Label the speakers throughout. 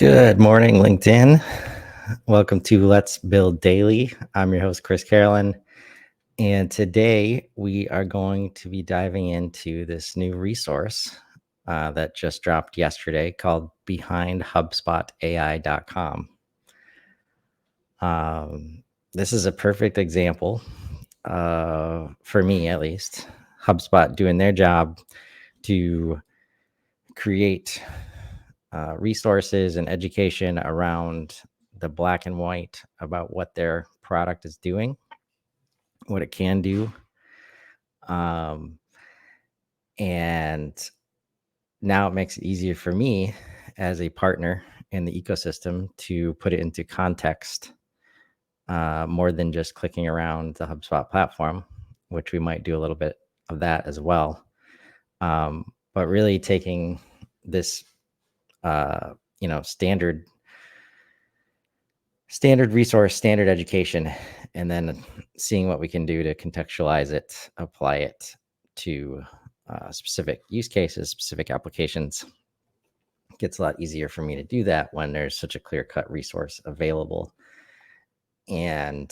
Speaker 1: Good morning, LinkedIn. Welcome to Let's Build Daily. I'm your host, Chris Carolin. And today we are going to be diving into this new resource that just dropped yesterday called BehindHubSpotAI.com. This is a perfect example, for me at least, HubSpot doing their job to create resources and education around the black and white about what their product is doing, what it can do. And now it makes it easier for me as a partner in the ecosystem to put it into context, more than just clicking around the HubSpot platform, which we might do a little bit of that as well. But really taking this, standard resource, standard education, and then seeing what we can do to contextualize it, apply it to specific use cases, specific applications. It gets a lot easier for me to do that when there's such a clear-cut resource available. And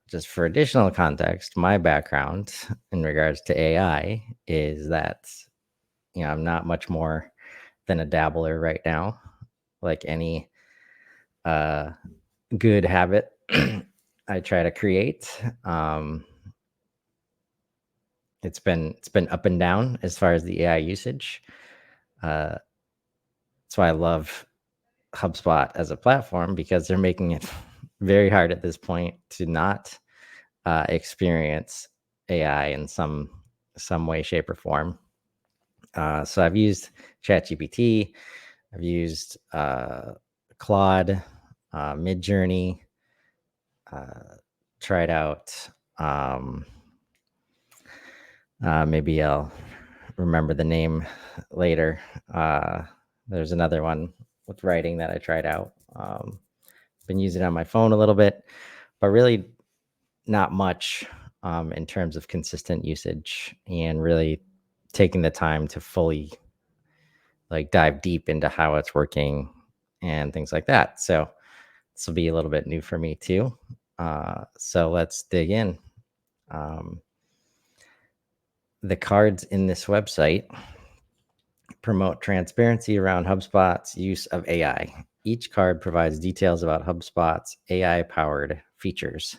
Speaker 1: just for additional context, my background in regards to AI is that, I'm not much more than a dabbler right now, like any good habit I try to create. It's been up and down as far as the AI usage. That's why I love HubSpot as a platform, because they're making it very hard at this point to not experience AI in some way, shape, or form. So I've used ChatGPT, I've used Claude, Midjourney, tried out. Maybe I'll remember the name later. There's another one with writing that I tried out. Been using it on my phone a little bit, but really not much in terms of consistent usage, and really taking the time to fully dive deep into how it's working and things like that. So this will be a little bit new for me too. So let's dig in. The cards in this website promote transparency around HubSpot's use of AI. Each card provides details about HubSpot's AI-powered features.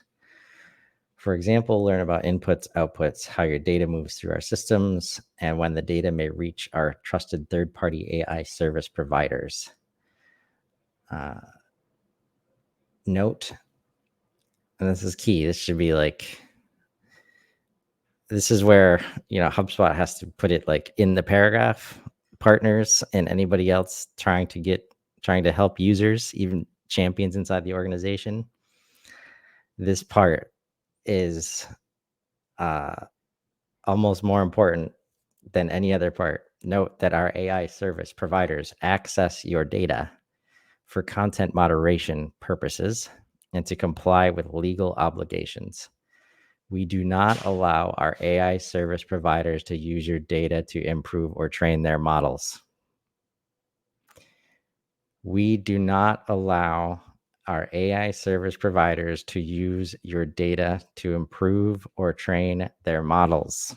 Speaker 1: For example, learn about inputs, outputs, how your data moves through our systems, and when the data may reach our trusted third-party AI service providers. Note, and this is key, this should be this is where, HubSpot has to put it in the paragraph. Partners and anybody else trying to help users, even champions inside the organization, this part is almost more important than any other part. Note that our AI service providers access your data for content moderation purposes and to comply with legal obligations. We do not allow our AI service providers to use your data to improve or train their models. We do not allow our AI service providers to use your data to improve or train their models.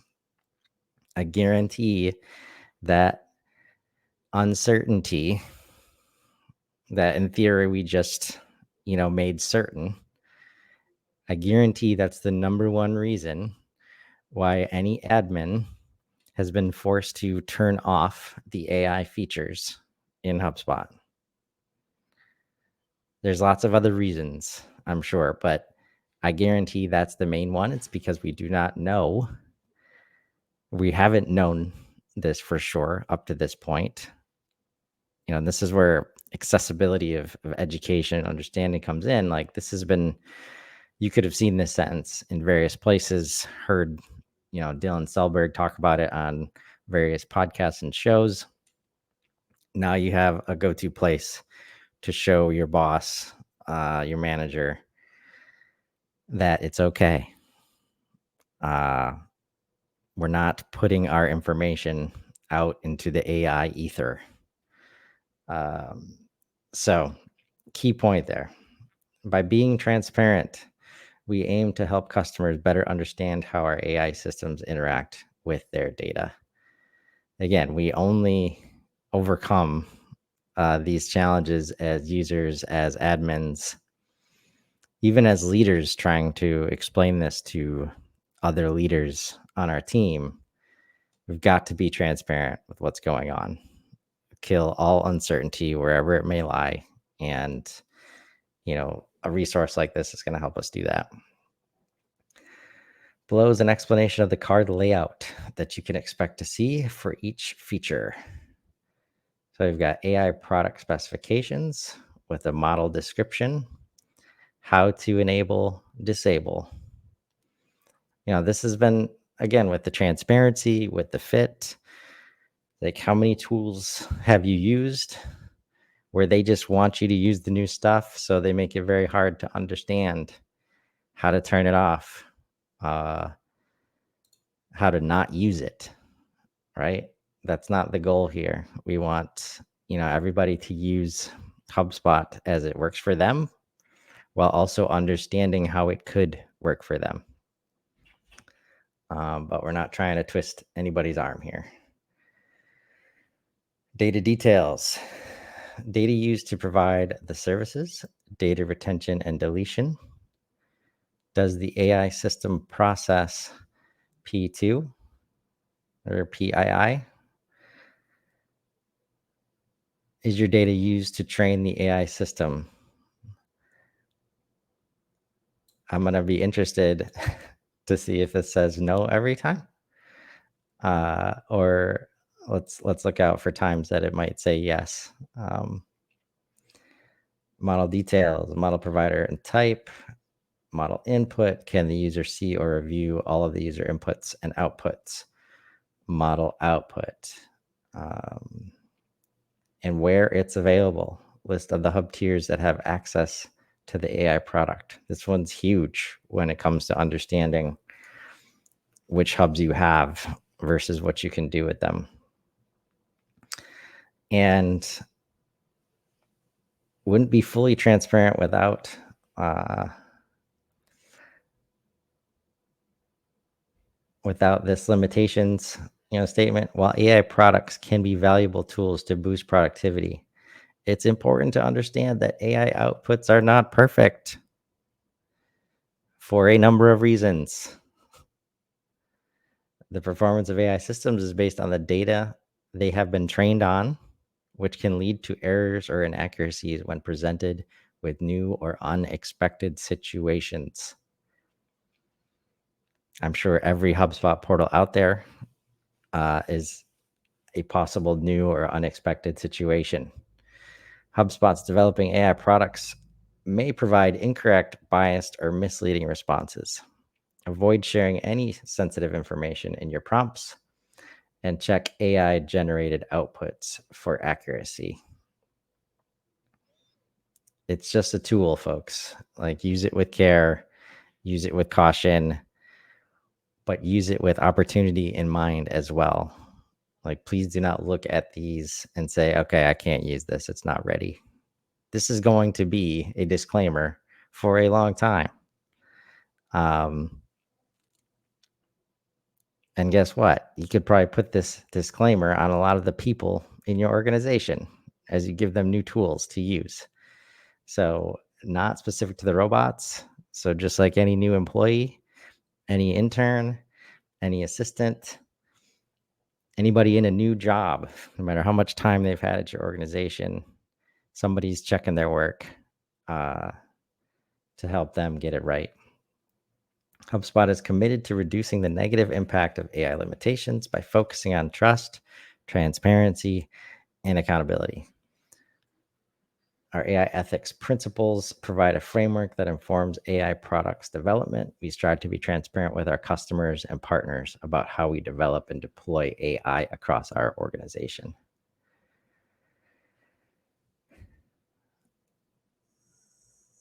Speaker 1: I guarantee that uncertainty that in theory we just, made certain, I guarantee that's the number one reason why any admin has been forced to turn off the AI features in HubSpot. There's lots of other reasons, I'm sure, but I guarantee that's the main one. It's because we do not know. We haven't known this for sure up to this point. And this is where accessibility of education and understanding comes in. You could have seen this sentence in various places, heard, Dylan Selberg talk about it on various podcasts and shows. Now you have a go-to place to show your boss, your manager, that it's okay. We're not putting our information out into the AI ether. So, key point there. By being transparent, we aim to help customers better understand how our AI systems interact with their data. Again, we only overcome these challenges as users, as admins, even as leaders trying to explain this to other leaders on our team. We've got to be transparent with what's going on, kill all uncertainty wherever it may lie. And, a resource like this is going to help us do that. Below is an explanation of the card layout that you can expect to see for each feature. So we've got AI product specifications with a model description, how to enable, disable. This has been, again, with the transparency, with the fit, like how many tools have you used where they just want you to use the new stuff, so they make it very hard to understand how to turn it off, how to not use it, right? That's not the goal here. We want, everybody to use HubSpot as it works for them, while also understanding how it could work for them. But we're not trying to twist anybody's arm here. Data details. Data used to provide the services, data retention and deletion. Does the AI system process P2 or PII? Is your data used to train the AI system? I'm going to be interested to see if it says no every time. Or let's look out for times that it might say yes. Model details, model provider and type, model input. Can the user see or review all of the user inputs and outputs? Model output. And where it's available. List of the hub tiers that have access to the AI product. This one's huge when it comes to understanding which hubs you have versus what you can do with them. And wouldn't be fully transparent without this limitations statement. While AI products can be valuable tools to boost productivity, it's important to understand that AI outputs are not perfect for a number of reasons. The performance of AI systems is based on the data they have been trained on, which can lead to errors or inaccuracies when presented with new or unexpected situations. I'm sure every HubSpot portal out there is a possible new or unexpected situation. HubSpot's developing AI products may provide incorrect, biased, or misleading responses. Avoid sharing any sensitive information in your prompts and check AI-generated outputs for accuracy. It's just a tool, folks. Like, use it with care, use it with caution, but use it with opportunity in mind as well. Like, please do not look at these and say, okay, I can't use this. It's not ready. This is going to be a disclaimer for a long time. And guess what? You could probably put this disclaimer on a lot of the people in your organization as you give them new tools to use. So, not specific to the robots. So just like any new employee, any intern, any assistant, anybody in a new job, no matter how much time they've had at your organization, somebody's checking their work to help them get it right. HubSpot is committed to reducing the negative impact of AI limitations by focusing on trust, transparency, and accountability. Our AI ethics principles provide a framework that informs AI products development. We strive to be transparent with our customers and partners about how we develop and deploy AI across our organization.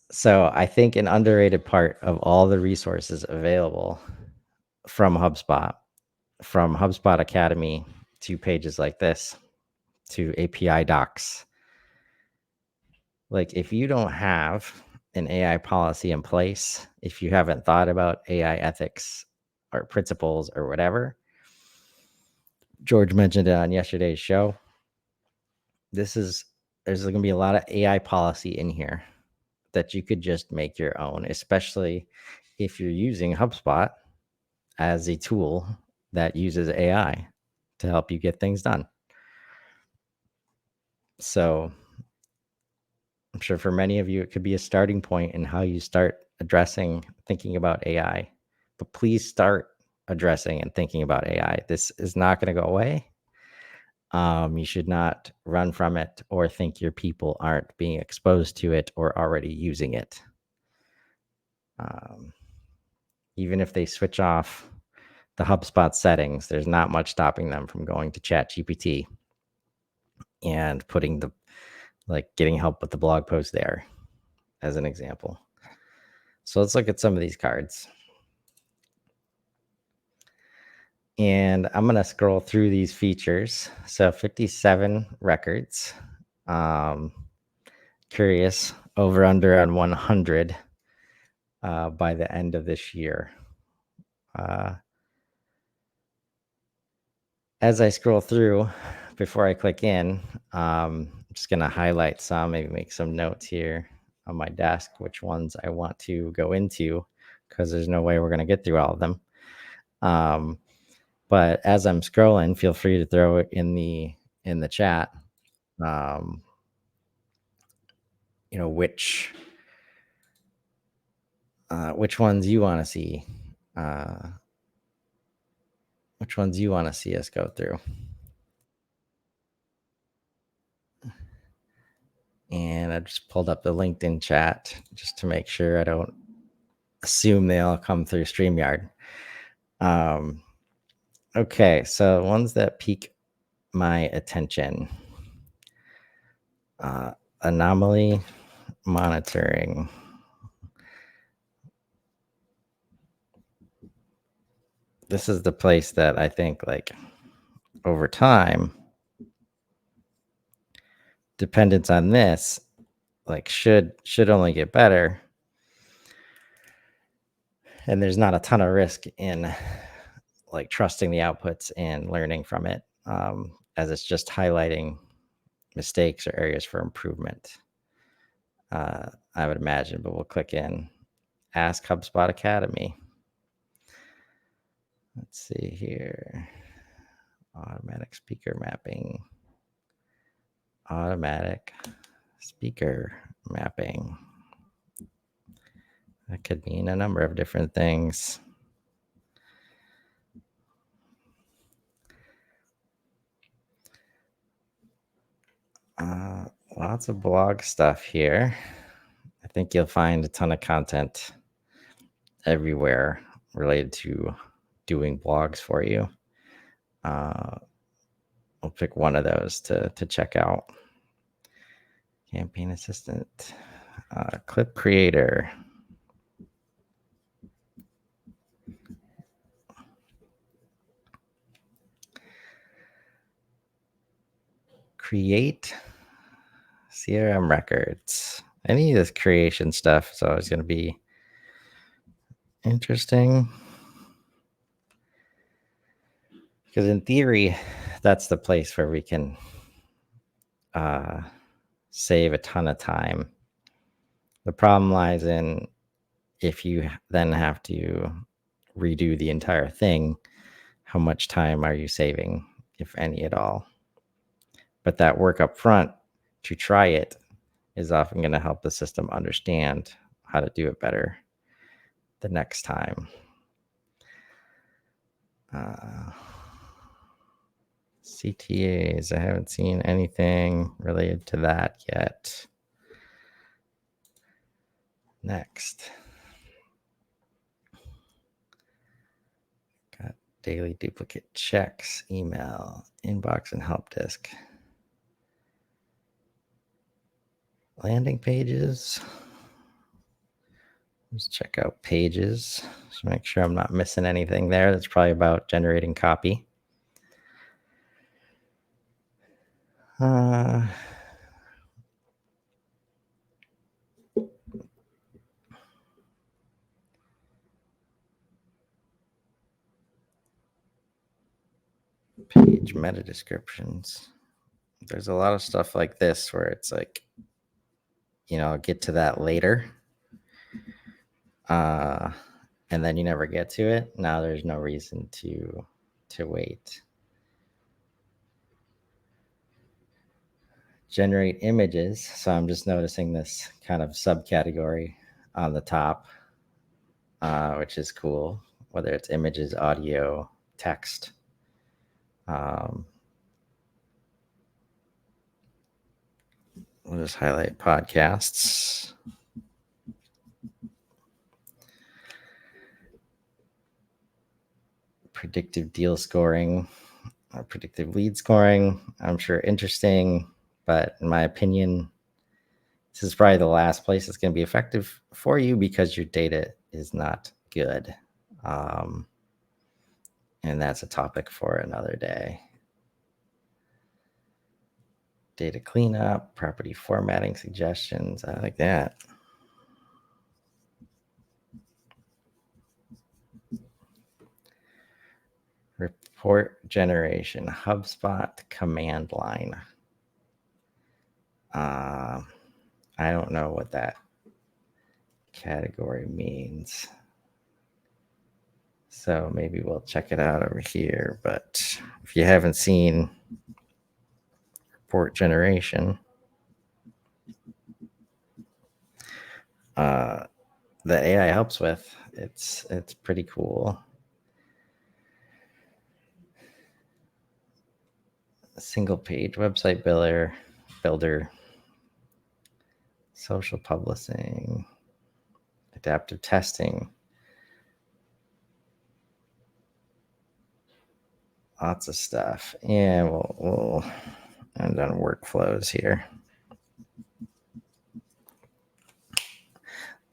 Speaker 1: So I think an underrated part of all the resources available from HubSpot, from HubSpot Academy to pages like this, to API docs, Like, if you don't have an AI policy in place, if you haven't thought about AI ethics or principles or whatever, George mentioned it on yesterday's show. There's going to be a lot of AI policy in here that you could just make your own, especially if you're using HubSpot as a tool that uses AI to help you get things done. So I'm sure for many of you, it could be a starting point in how you start thinking about AI. But please start addressing and thinking about AI. This is not going to go away. You should not run from it or think your people aren't being exposed to it or already using it. Even if they switch off the HubSpot settings, there's not much stopping them from going to ChatGPT and getting help with the blog post there, as an example. So let's look at some of these cards. And I'm going to scroll through these features. So 57 records. Curious, over under on 100 by the end of this year. As I scroll through, before I click in, I'm just going to highlight some, maybe make some notes here on my desk, which ones I want to go into, because there's no way we're going to get through all of them. But as I'm scrolling, feel free to throw it in the chat. Which ones you want to see? Which ones you want to see us go through? And I just pulled up the LinkedIn chat just to make sure I don't assume they all come through StreamYard. Okay, so ones that pique my attention. Anomaly Monitoring. This is the place that I think, over time, dependence on this, should only get better. And there's not a ton of risk in trusting the outputs and learning from it, as it's just highlighting mistakes or areas for improvement. I would imagine, but we'll click in. Ask HubSpot Academy. Let's see here. Automatic speaker mapping. Automatic speaker mapping. That could mean a number of different things. Lots of blog stuff here. I think you'll find a ton of content everywhere related to doing blogs for you. I'll pick one of those to check out. Campaign Assistant, Clip Creator. Create CRM records. Any of this creation stuff is always going to be interesting, because in theory, that's the place where we can save a ton of time. The problem lies in if you then have to redo the entire thing, how much time are you saving, if any at all? But that work up front to try it is often going to help the system understand how to do it better the next time. CTAs, I haven't seen anything related to that yet. Next. Got daily duplicate checks, email, inbox, and help desk. Landing pages. Let's check out pages. Just make sure I'm not missing anything there. That's probably about generating copy. page meta descriptions. There's a lot of stuff like this where it's like, I'll get to that later. And then you never get to it. Now there's no reason to wait. Generate images. So I'm just noticing this kind of subcategory on the top, which is cool, whether it's images, audio, text. We'll just highlight podcasts. Predictive deal scoring, or predictive lead scoring. I'm sure interesting, but in my opinion, this is probably the last place it's going to be effective for you because your data is not good. And that's a topic for another day. Data cleanup, property formatting suggestions. I like that. Report generation, HubSpot command line. I don't know what that category means. So maybe we'll check it out over here. But if you haven't seen report generation, the AI helps with, it's pretty cool. A single page website builder, social publishing, adaptive testing. Lots of stuff. And we'll end on workflows here.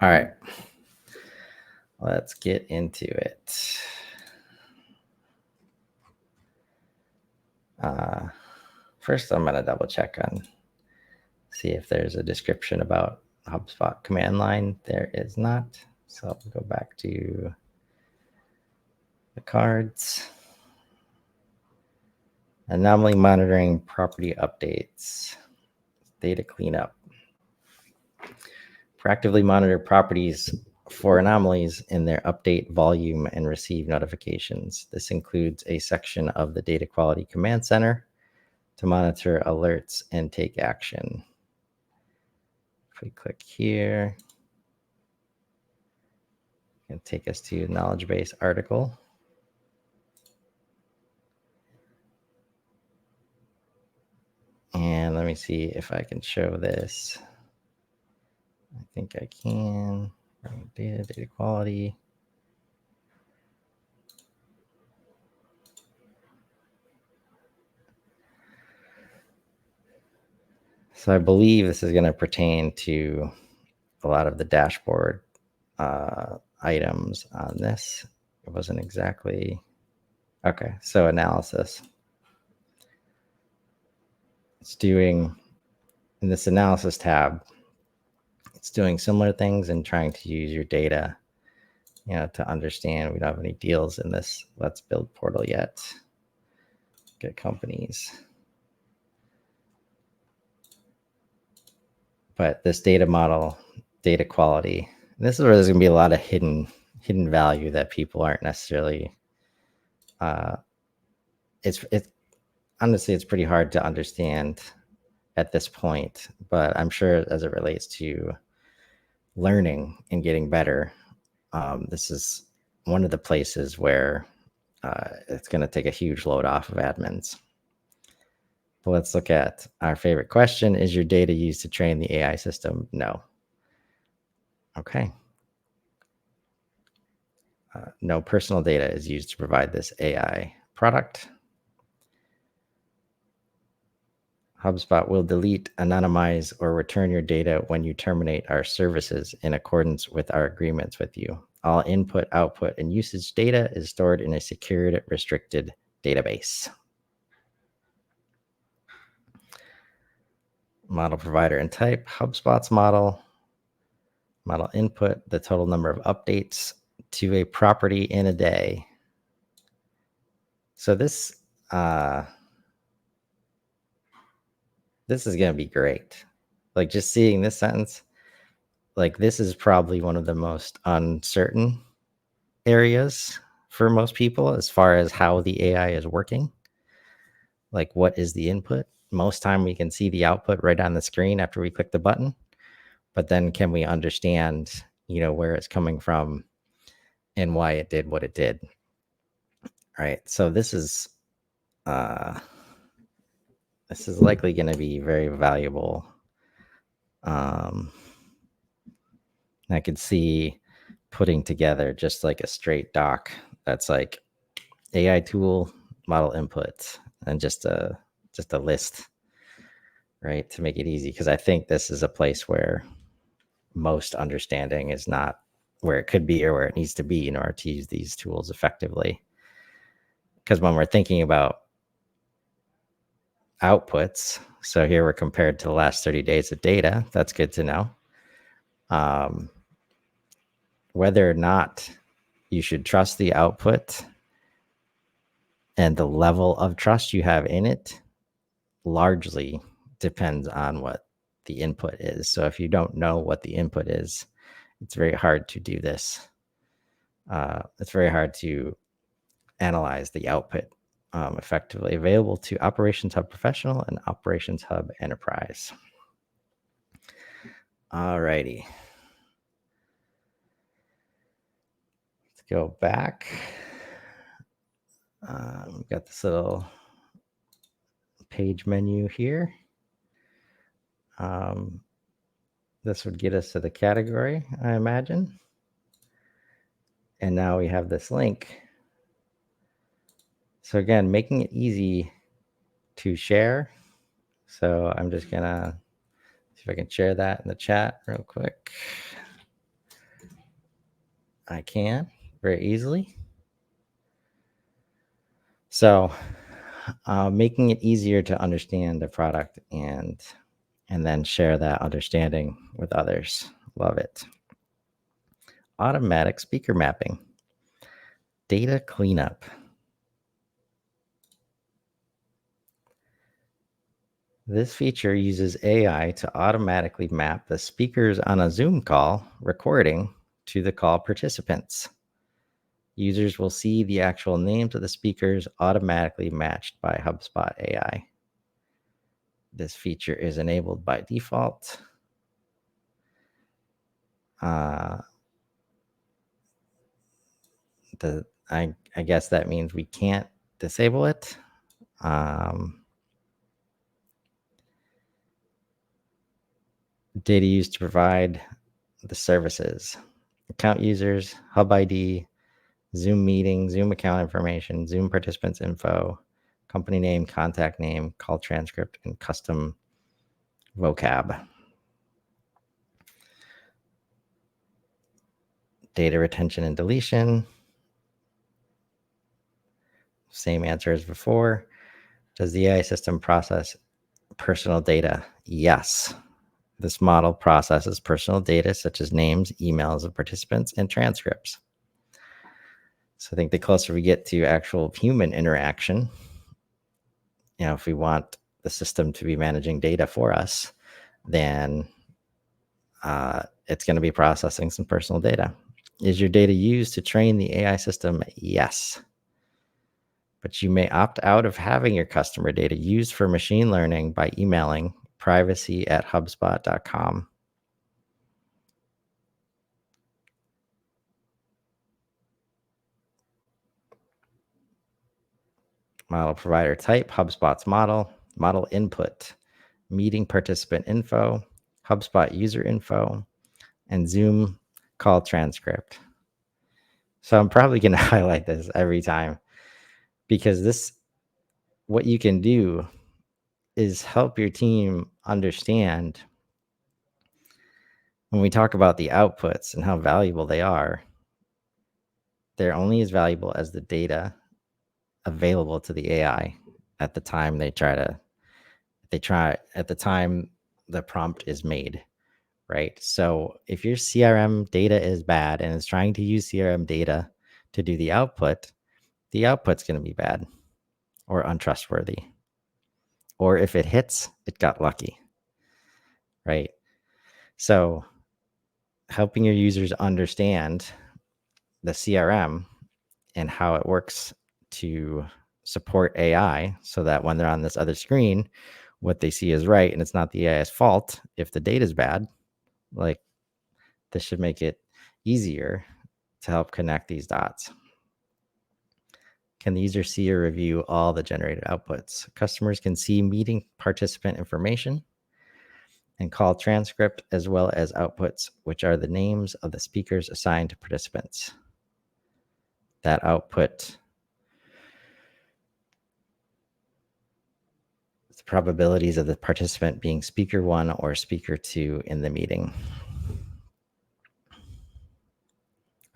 Speaker 1: All right. Let's get into it. First, I'm going to double check on, see if there's a description about HubSpot command line. There is not. So I'll go back to the cards. Anomaly monitoring, property updates, data cleanup. Proactively monitor properties for anomalies in their update volume and receive notifications. This includes a section of the Data Quality Command Center to monitor alerts and take action. If we click here, it can take us to a knowledge base article. And let me see if I can show this. I think I can. Data quality. So I believe this is going to pertain to a lot of the dashboard items on this. It wasn't exactly. Okay, so analysis. It's doing, in this analysis tab, it's doing similar things and trying to use your data, to understand. We don't have any deals in this Let's Build portal yet. Get companies. But this data model, data quality, this is where there's going to be a lot of hidden value that people aren't necessarily. It's honestly, it's pretty hard to understand at this point, but I'm sure as it relates to learning and getting better, this is one of the places where it's going to take a huge load off of admins. But let's look at our favorite question. Is your data used to train the AI system? No. Okay. No personal data is used to provide this AI product. HubSpot will delete, anonymize, or return your data when you terminate our services in accordance with our agreements with you. All input, output, and usage data is stored in a secured, restricted database. Model provider and type, HubSpot's model. Model input, the total number of updates to a property in a day. So this this is going to be great. Like just seeing this sentence, like this is probably one of the most uncertain areas for most people as far as how the AI is working. Like what is the input? Most time we can see the output right on the screen after we click the button, but then can we understand, where it's coming from and why it did what it did? Right. So this is likely going to be very valuable. I could see putting together just like a straight doc that's like AI tool, model inputs, and just a list, right, to make it easy. Because I think this is a place where most understanding is not where it could be or where it needs to be in order to use these tools effectively. Because when we're thinking about outputs, so here we're compared to the last 30 days of data, that's good to know. Whether or not you should trust the output and the level of trust you have in it largely depends on what the input is. So if you don't know what the input is, it's very hard to do this. It's very hard to analyze the output effectively. Available to Operations Hub Professional and Operations Hub Enterprise. All righty. Let's go back. We've got this little page menu here. This would get us to the category, I imagine. And now we have this link. So again, making it easy to share. So I'm just gonna see if I can share that in the chat real quick. I can very easily. So making it easier to understand the product and then share that understanding with others. Love it. Automatic speaker mapping. Data cleanup. This feature uses AI to automatically map the speakers on a Zoom call recording to the call participants. Users will see the actual names of the speakers automatically matched by HubSpot AI. This feature is enabled by default. I guess that means we can't disable it. Data used to provide the services: account users, Hub ID, Zoom meeting, Zoom account information, Zoom participants info, company name, contact name, call transcript, and custom vocab. Data retention and deletion. Same answer as before. Does the AI system process personal data? Yes. This model processes personal data such as names, emails of participants, and transcripts. So I think the closer we get to actual human interaction, if we want the system to be managing data for us, then it's going to be processing some personal data. Is your data used to train the AI system? Yes. But you may opt out of having your customer data used for machine learning by emailing privacy@hubspot.com. Model provider type, HubSpot's model. Model input, meeting participant info, HubSpot user info, and Zoom call transcript. So I'm probably going to highlight this every time, because what you can do is help your team understand when we talk about the outputs and how valuable they are. They're only as valuable as the data available to the AI at the time at the time the prompt is made, right? So if your CRM data is bad and is trying to use CRM data to do the output's going to be bad or untrustworthy. or if it hits, it got lucky, right? So helping your users understand the CRM and how it works to support AI so that when they're on this other screen, what they see is right and it's not the AI's fault if the data is bad. Like, this should make it easier to help connect these dots. Can the user see or review all the generated outputs? Customers can see meeting participant information and call transcript as well as outputs, which are the names of the speakers assigned to participants. That output, the probabilities of the participant being speaker 1 or speaker 2 in the meeting.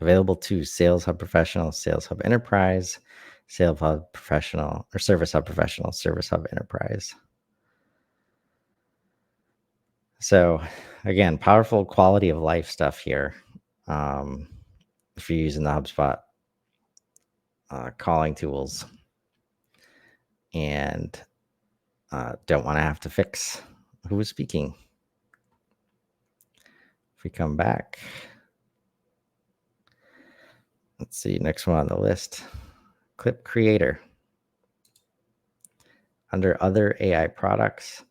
Speaker 1: Available to Sales Hub Professional, Sales Hub Enterprise, Sales Hub Professional, or Service Hub Professional, Service Hub Enterprise. So again, powerful quality of life stuff here. If you're using the HubSpot calling tools and don't want to have to fix who is speaking. If we come back, let's see, next one on the list, Clip Creator. Under other AI products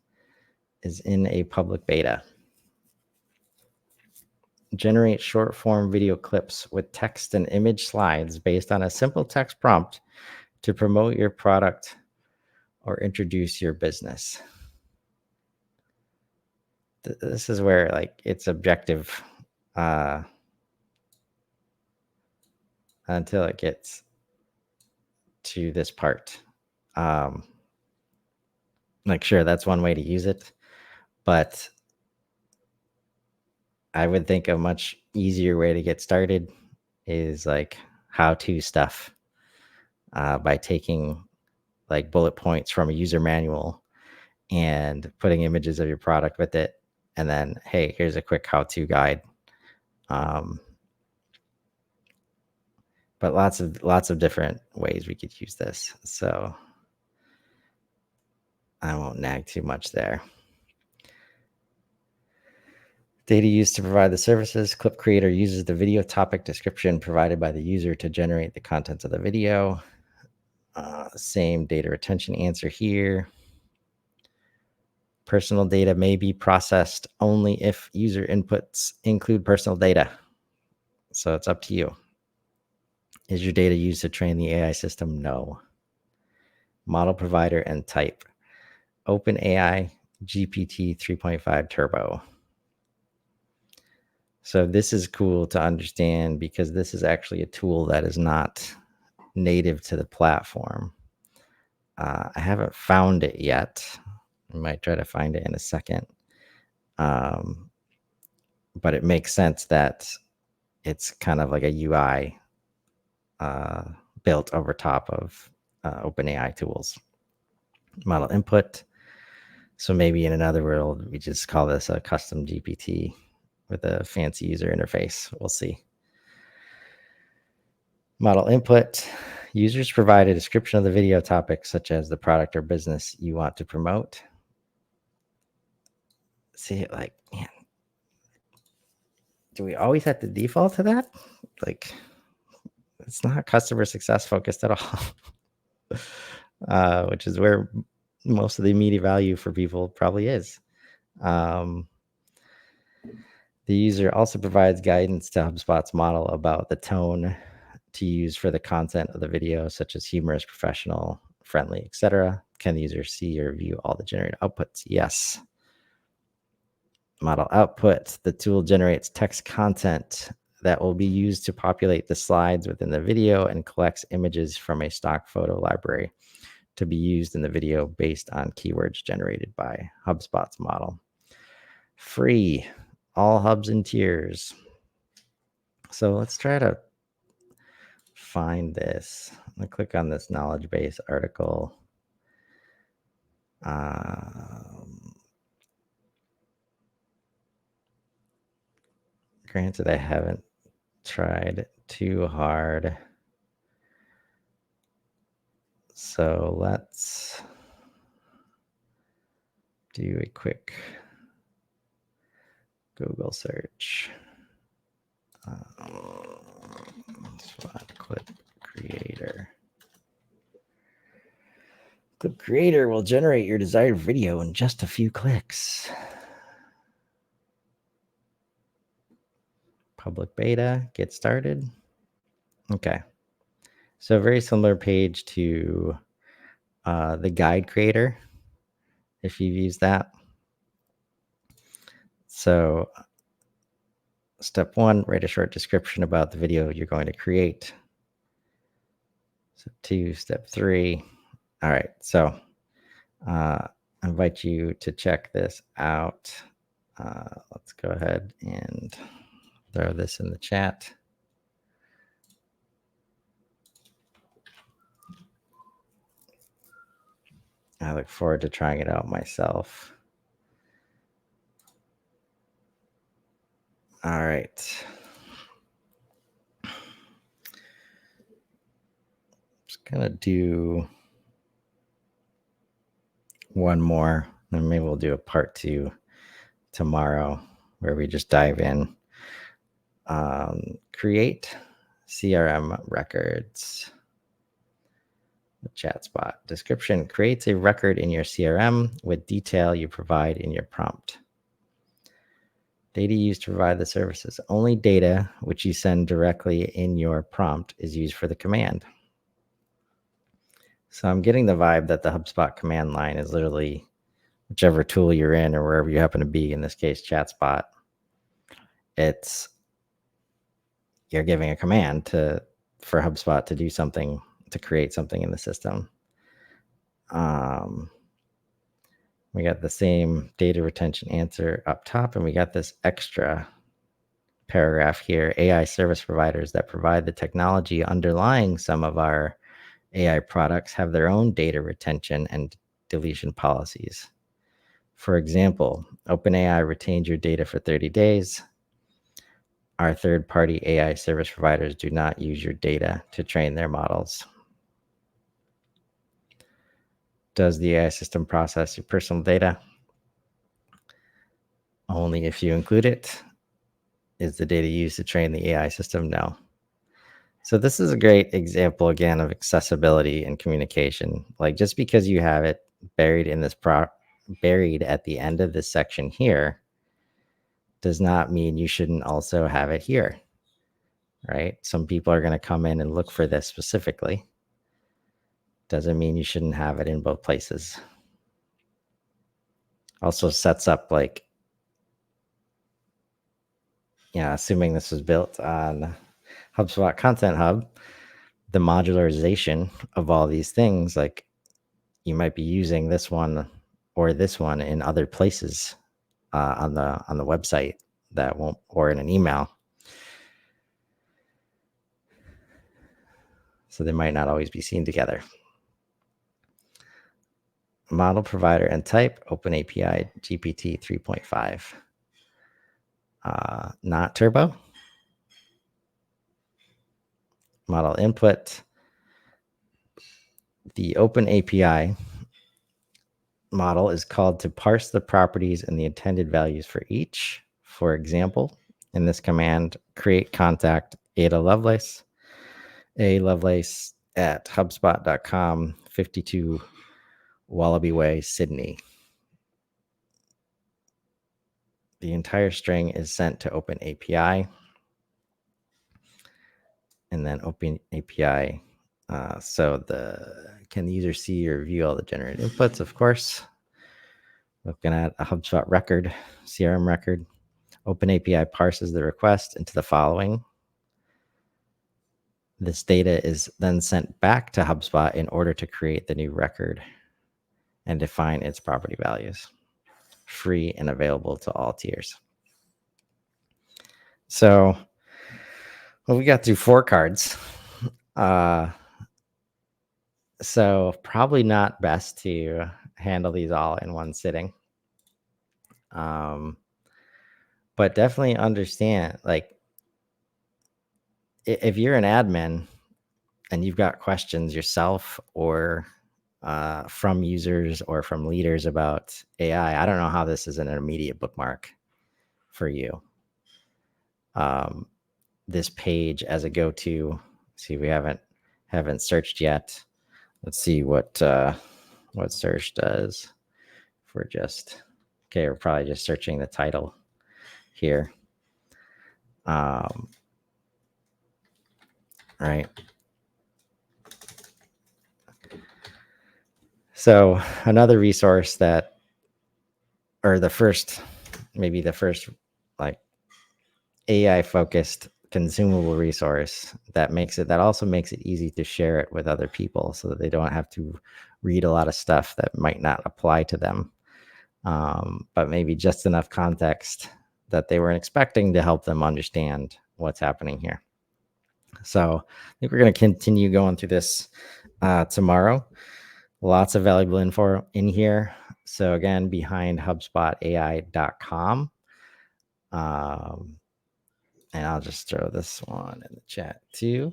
Speaker 1: is in a public beta. Generate short form video clips with text and image slides based on a simple text prompt to promote your product or introduce your business. This is where like it's objective until it gets to this part. Like, sure, that's one way to use it, but I would think a much easier way to get started is like how-to stuff by taking like bullet points from a user manual and putting images of your product with it. And then, hey, here's a quick how-to guide. But lots of different ways we could use this. So I won't nag too much there. Data used to provide the services. Clip Creator uses the video topic description provided by the user to generate the contents of the video. Same data retention answer here. Personal data may be processed only if user inputs include personal data. So it's up to you. Is your data used to train the AI system? No. Model provider and type. OpenAI GPT 3.5 Turbo. So this is cool to understand because this is actually a tool that is not native to the platform. I haven't found it yet. I might try to find it in a second. But it makes sense that it's kind of like a UI built over top of OpenAI tools. Model input. So maybe in another world, we just call this a custom GPT with a fancy user interface. We'll see. Model input. Users provide a description of the video topic, such as the product or business you want to promote. See, like, man, do we always have to default to that? Like, it's not customer success focused at all, which is where most of the immediate value for people probably is. The user also provides guidance to HubSpot's model about the tone to use for the content of the video, such as humorous, professional, friendly, etc. Can the user see or view all the generated outputs? Yes. Model output. The tool generates text content that will be used to populate the slides within the video and collects images from a stock photo library to be used in the video based on keywords generated by HubSpot's model. Free. All hubs and tiers. So let's try to find this. I'm gonna click on this knowledge base article. Granted, I haven't tried too hard. So let's do a quick Google search. Spot clip creator. Clip creator will generate your desired video in just a few clicks. Public beta, get started. Okay. So very similar page to the guide creator, if you've used that. So step 1, write a short description about the video you're going to create. Step 2, step 3. All right, so I invite you to check this out. Let's go ahead and throw this in the chat. I look forward to trying it out myself. All right. Just gonna do one more, and maybe we'll do a part 2 tomorrow where we just dive in. Create CRM records. The chat spot. Description creates a record in your CRM with detail you provide in your prompt. Data used to provide the services. Only data which you send directly in your prompt is used for the command. So I'm getting the vibe that the HubSpot command line is literally whichever tool you're in or wherever you happen to be, in this case, ChatSpot. It's you're giving a command for HubSpot to do something, to create something in the system. We got the same data retention answer up top, and we got this extra paragraph here. AI service providers that provide the technology underlying some of our AI products have their own data retention and deletion policies. For example, OpenAI retains your data for 30 days. Our third-party AI service providers do not use your data to train their models. Does the AI system process your personal data? Only if you include it. Is the data used to train the AI system? No. So this is a great example, again, of accessibility and communication. Like, just because you have it buried in this buried at the end of this section here does not mean you shouldn't also have it here, right? Some people are going to come in and look for this specifically. Doesn't mean you shouldn't have it in both places. Also sets up, like, assuming this was built on HubSpot Content Hub, the modularization of all these things, like, you might be using this one or this one in other places on the website that won't, or in an email. So they might not always be seen together. Model provider and type, OpenAPI GPT 3.5. Not turbo. Model input. The OpenAPI model is called to parse the properties and the intended values for each. For example, in this command, create contact Ada Lovelace, at HubSpot.com, 52 Wallaby Way, Sydney. The entire string is sent to OpenAPI, and then OpenAPI. Can the user see or view all the generated inputs? Of course. Looking at a HubSpot record, CRM record. OpenAPI parses the request into the following. This data is then sent back to HubSpot in order to create the new record and define its property values. Free and available to all tiers. So, well, we got through 4 cards. So probably not best to handle these all in one sitting. But definitely understand, like, if you're an admin and you've got questions yourself or from users or from leaders about AI. I don't know how this is an immediate bookmark for you. This page as a go-to. See, we haven't searched yet. Let's see what search does. If we're just okay, we're probably just searching the title here. Right. So another resource that, or maybe the first like AI focused consumable resource that also makes it easy to share it with other people so that they don't have to read a lot of stuff that might not apply to them. But maybe just enough context that they weren't expecting to help them understand what's happening here. So I think we're going to continue going through this tomorrow. Lots of valuable info in here. So again, BehindHubSpotAI.com. And I'll just throw this one in the chat too.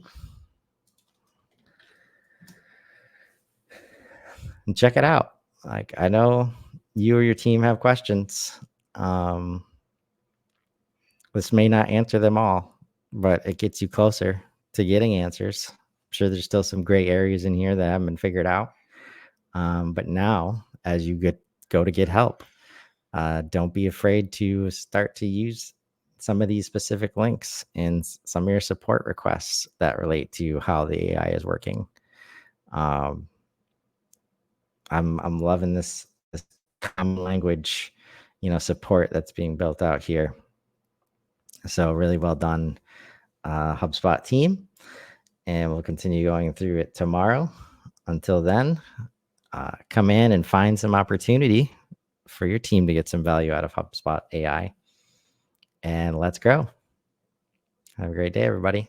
Speaker 1: And check it out. Like, I know you or your team have questions. This may not answer them all, but it gets you closer to getting answers. I'm sure there's still some gray areas in here that haven't been figured out. But now, as you go to get help, don't be afraid to start to use some of these specific links in some of your support requests that relate to how the AI is working. I'm loving this common language, support that's being built out here. So really well done, HubSpot team. And we'll continue going through it tomorrow. Until then, come in and find some opportunity for your team to get some value out of HubSpot AI. And let's grow. Have a great day, everybody.